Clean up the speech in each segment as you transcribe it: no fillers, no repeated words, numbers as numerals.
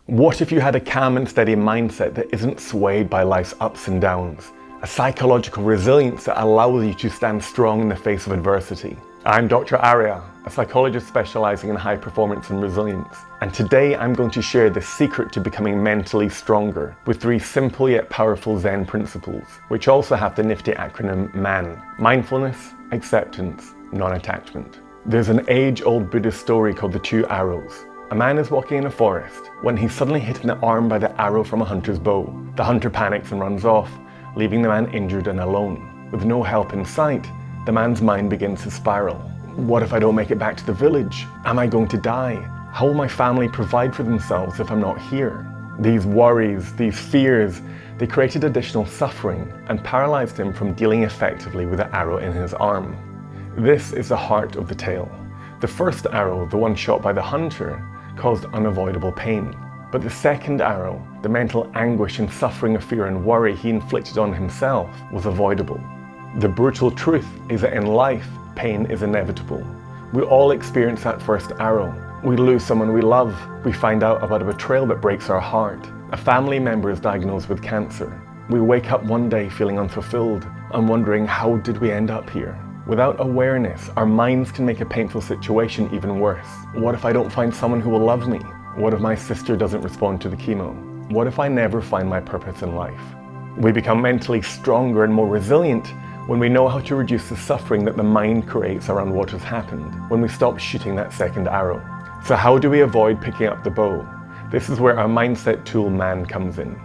What if you had a calm and steady mindset that isn't swayed by life's ups and downs? A psychological resilience that allows you to stand strong in the face of adversity. I'm Dr. Aria, a psychologist specializing in high performance and resilience. And today I'm going to share the secret to becoming mentally stronger with 3 simple yet powerful Zen principles, which also have the nifty acronym MAN: mindfulness, acceptance, non-attachment. There's an age-old Buddhist story called the 2 arrows. A man is walking in a forest when he's suddenly hit in the arm by the arrow from a hunter's bow. The hunter panics and runs off, leaving the man injured and alone. With no help in sight, the man's mind begins to spiral. What if I don't make it back to the village? Am I going to die? How will my family provide for themselves if I'm not here? These worries, these fears, they created additional suffering and paralyzed him from dealing effectively with the arrow in his arm. This is the heart of the tale. The first arrow, the one shot by the hunter, caused unavoidable pain. But the second arrow, the mental anguish and suffering of fear and worry he inflicted on himself, was avoidable. The brutal truth is that in life, pain is inevitable. We all experience that first arrow. We lose someone we love. We find out about a betrayal that breaks our heart. A family member is diagnosed with cancer. We wake up one day feeling unfulfilled and wondering, how did we end up here? Without awareness, our minds can make a painful situation even worse. What if I don't find someone who will love me? What if my sister doesn't respond to the chemo? What if I never find my purpose in life? We become mentally stronger and more resilient when we know how to reduce the suffering that the mind creates around what has happened, when we stop shooting that second arrow. So how do we avoid picking up the bow? This is where our mindset tool MAN comes in.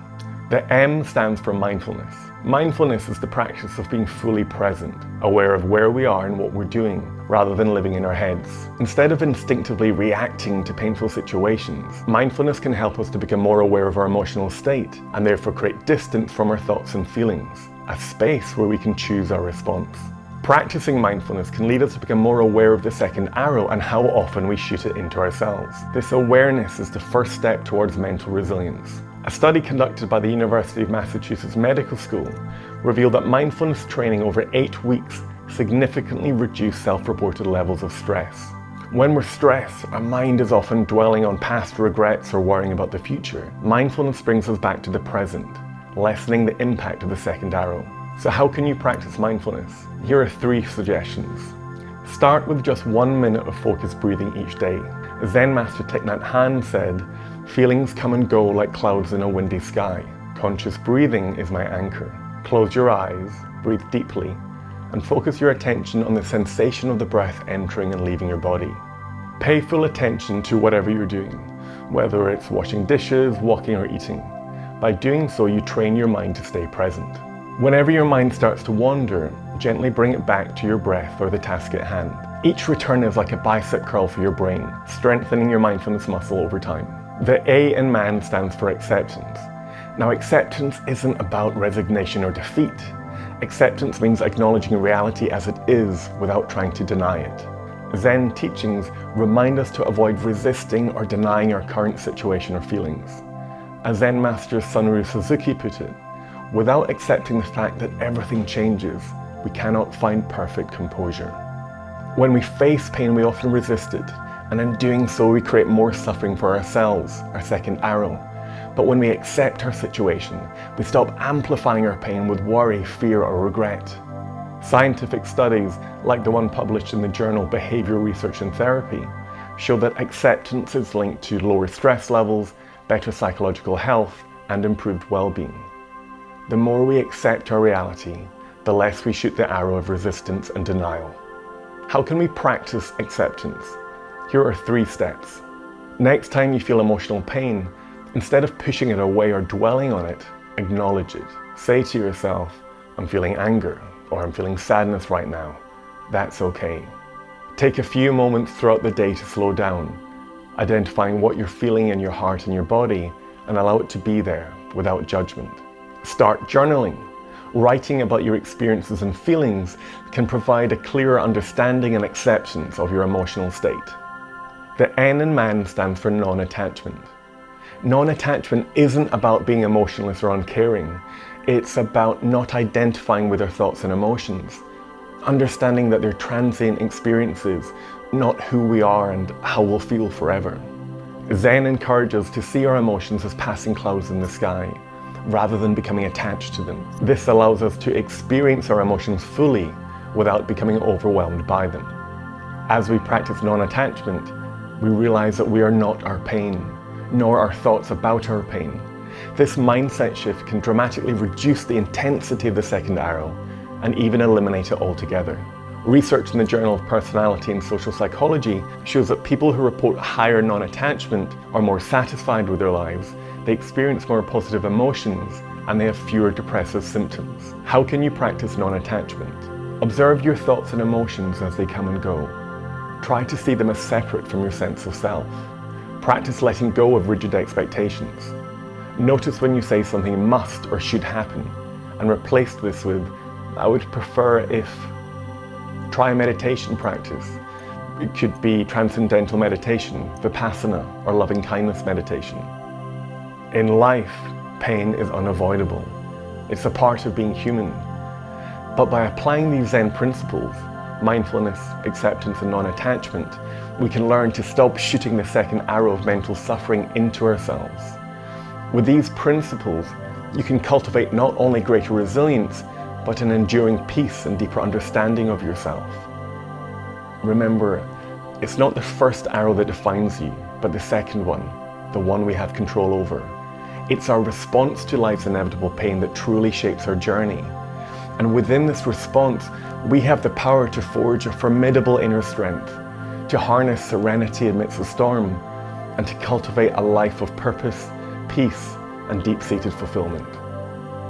The M stands for mindfulness. Mindfulness is the practice of being fully present, aware of where we are and what we're doing, rather than living in our heads. Instead of instinctively reacting to painful situations, mindfulness can help us to become more aware of our emotional state and therefore create distance from our thoughts and feelings, a space where we can choose our response. Practicing mindfulness can lead us to become more aware of the second arrow and how often we shoot it into ourselves. This awareness is the first step towards mental resilience. A study conducted by the University of Massachusetts Medical School revealed that mindfulness training over 8 weeks significantly reduced self-reported levels of stress. When we're stressed, our mind is often dwelling on past regrets or worrying about the future. Mindfulness brings us back to the present, lessening the impact of the second arrow. So how can you practice mindfulness? Here are 3 suggestions. Start with just 1 minute of focused breathing each day. Zen master Thich Nhat Hanh said, "Feelings come and go like clouds in a windy sky. Conscious breathing is my anchor." Close your eyes, breathe deeply, and focus your attention on the sensation of the breath entering and leaving your body. Pay full attention to whatever you're doing, whether it's washing dishes, walking, or eating. By doing so, you train your mind to stay present. Whenever your mind starts to wander, gently bring it back to your breath or the task at hand. Each return is like a bicep curl for your brain, strengthening your mindfulness muscle over time. The A in MAN stands for acceptance. Now, acceptance isn't about resignation or defeat. Acceptance means acknowledging reality as it is without trying to deny it. Zen teachings remind us to avoid resisting or denying our current situation or feelings. As Zen master Sunru Suzuki put it, without accepting the fact that everything changes, we cannot find perfect composure. When we face pain, we often resist it, and in doing so, we create more suffering for ourselves, our second arrow. But when we accept our situation, we stop amplifying our pain with worry, fear, or regret. Scientific studies, like the one published in the journal Behavioral Research and Therapy, show that acceptance is linked to lower stress levels, better psychological health, and improved well-being. The more we accept our reality, the less we shoot the arrow of resistance and denial. How can we practice acceptance? Here are 3 steps. Next time you feel emotional pain, instead of pushing it away or dwelling on it, acknowledge it. Say to yourself, "I'm feeling anger," or "I'm feeling sadness right now." That's okay. Take a few moments throughout the day to slow down, identifying what you're feeling in your heart and your body, and allow it to be there without judgment. Start journaling. Writing about your experiences and feelings can provide a clearer understanding and acceptance of your emotional state. The N in MAN stands for non-attachment. Non-attachment isn't about being emotionless or uncaring. It's about not identifying with our thoughts and emotions, understanding that they're transient experiences, not who we are and how we'll feel forever. Zen encourages us to see our emotions as passing clouds in the sky, rather than becoming attached to them. This allows us to experience our emotions fully without becoming overwhelmed by them. As we practice non-attachment, we realize that we are not our pain, nor our thoughts about our pain. This mindset shift can dramatically reduce the intensity of the second arrow and even eliminate it altogether. Research in the Journal of Personality and Social Psychology shows that people who report higher non-attachment are more satisfied with their lives, they experience more positive emotions, and they have fewer depressive symptoms. How can you practice non-attachment? Observe your thoughts and emotions as they come and go. Try to see them as separate from your sense of self. Practice letting go of rigid expectations. Notice when you say something must or should happen, and replace this with, I would prefer if. Try a meditation practice. It could be transcendental meditation, vipassana, or loving kindness meditation. In life, pain is unavoidable. It's a part of being human. But by applying these Zen principles, mindfulness, acceptance, and non-attachment, we can learn to stop shooting the second arrow of mental suffering into ourselves. With these principles, you can cultivate not only greater resilience, but an enduring peace and deeper understanding of yourself. Remember, it's not the first arrow that defines you, but the second one, the one we have control over. It's our response to life's inevitable pain that truly shapes our journey. And within this response, we have the power to forge a formidable inner strength, to harness serenity amidst the storm, and to cultivate a life of purpose, peace, and deep-seated fulfillment.